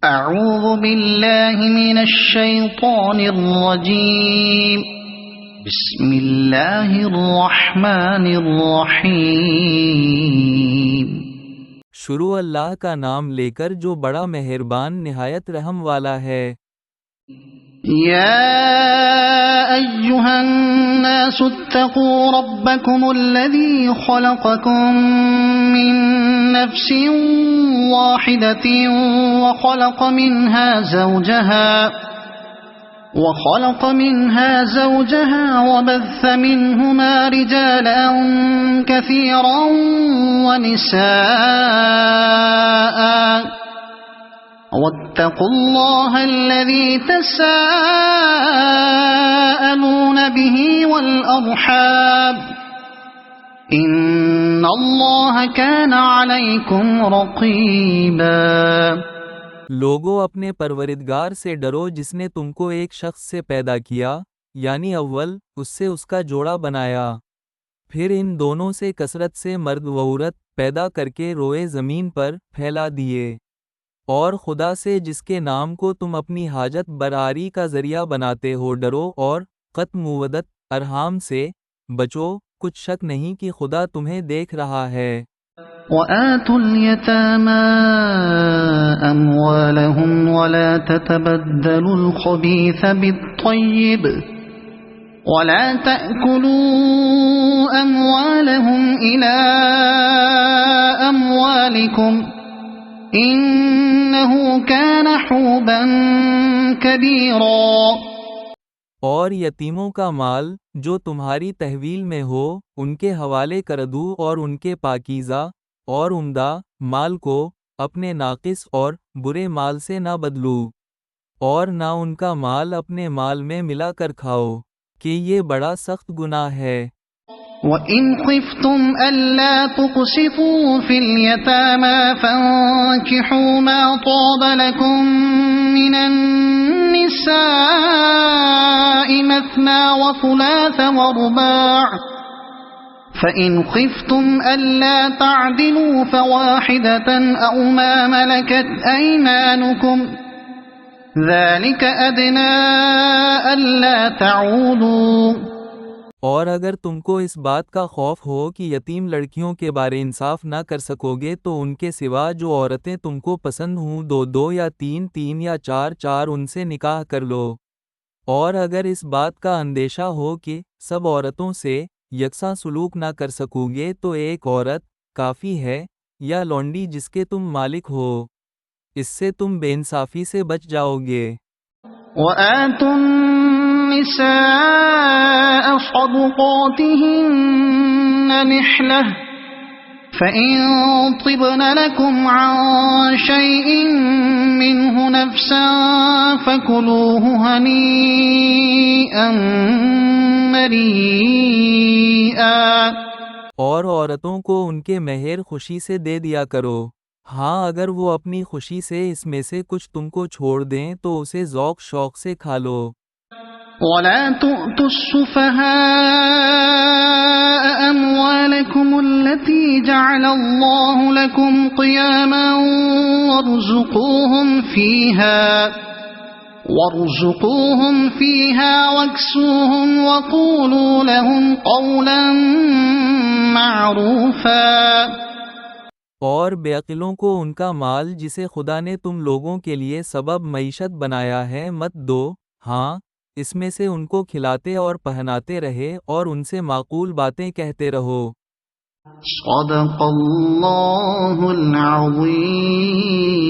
اعوذ باللہ من الشیطان الرجیم بسم اللہ الرحمن الرحیم۔ شروع اللہ کا نام لے کر جو بڑا مہربان نہایت رحم والا ہے۔ یا ایہا الناس اتقوا ربکم الذی خلقکم من نفس واحدة وخلق منها زوجها وبث منهما رجالا كثيرا ونساء واتقوا الله الذي تساءلون به والأرحام ان اللہ کان علیکم رقیبا۔ لوگوں اپنے پروردگار سے ڈرو جس نے تم کو ایک شخص سے پیدا کیا، یعنی اول اس سے اس کا جوڑا بنایا، پھر ان دونوں سے کثرت سے مرد و عورت پیدا کر کے روئے زمین پر پھیلا دیے، اور خدا سے جس کے نام کو تم اپنی حاجت برآری کا ذریعہ بناتے ہو ڈرو، اور قطع مودت ارحام سے بچو، کچھ شک نہیں کہ خدا تمہیں دیکھ رہا ہے۔ وَآتُوا الْيَتَامَى أَمْوَالَهُمْ وَلَا تَتَبَدَّلُوا الْخَبِيثَ بِالطَّيِّبِ وَلَا تَأْكُلُوا أَمْوَالَهُمْ إِلَى أَمْوَالِكُمْ إِنَّهُ كَانَ حُوبًا كَبِيرًا۔ اور یتیموں کا مال جو تمہاری تحویل میں ہو ان کے حوالے کر دو، اور ان کے پاکیزہ اور عمدہ مال کو اپنے ناقص اور برے مال سے نہ بدلو، اور نہ ان کا مال اپنے مال میں ملا کر کھاؤ، کہ یہ بڑا سخت گناہ ہے۔ وَإِنْ خِفْتُمْ أَلَّا تُقْسِطُوا فِي الْيَتَامَى فَانكِحُوا مَا طَابَ لَكُم مِّنَ النِّسَاءِ مَثْنَىٰ وَثُلَاثَ وَرُبَاعَ فَإِنْ خِفْتُمْ أَلَّا تَعْدِلُوا فَوَاحِدَةً أَوْ مَا مَلَكَتْ أَيْمَانُكُمْ ذَلِكَ أَدْنَىٰ أَلَّا تَعُولُوا۔ اور اگر تم کو اس بات کا خوف ہو کہ یتیم لڑکیوں کے بارے انصاف نہ کر سکو گے تو ان کے سوا جو عورتیں تم کو پسند ہوں، دو دو یا تین تین یا چار چار ان سے نکاح کر لو۔ اور اگر اس بات کا اندیشہ ہو کہ سب عورتوں سے یکساں سلوک نہ کر سکو گے تو ایک عورت کافی ہے، یا لونڈی جس کے تم مالک ہو، اس سے تم بے انصافی سے بچ جاؤ گے۔ وَآتُوا النِّسَاءَ صَدُقَاتِهِنَّ نِحْلَةً فَإِن طِبْنَ لَكُمْ عَن شَيْءٍ مِّنْهُ نَفْسًا فَكُلُوهُ هَنِيئًا مَّرِيئًا۔ اور عورتوں کو ان کے مہر خوشی سے دے دیا کرو، ہاں اگر وہ اپنی خوشی سے اس میں سے کچھ تم کو چھوڑ دیں تو اسے ذوق شوق سے کھا لو۔ وَلَا تُؤْتُوا السُّفَهَاءَ أَمْوَالَكُمُ الَّتِي جَعَلَ اللَّهُ لَكُمْ قِيَامًا وَارْزُقُوهُمْ فِيهَا وَاكْسُوهُمْ وَقُولُوا لَهُمْ قَوْلًا مَّعْرُوفًا۔ اور بے عقلوں کو ان کا مال جسے خدا نے تم لوگوں کے لیے سبب معیشت بنایا ہے مت دو، ہاں اس میں سے ان کو کھلاتے اور پہناتے رہے اور ان سے معقول باتیں کہتے رہو۔ صدق اللہ العظیم۔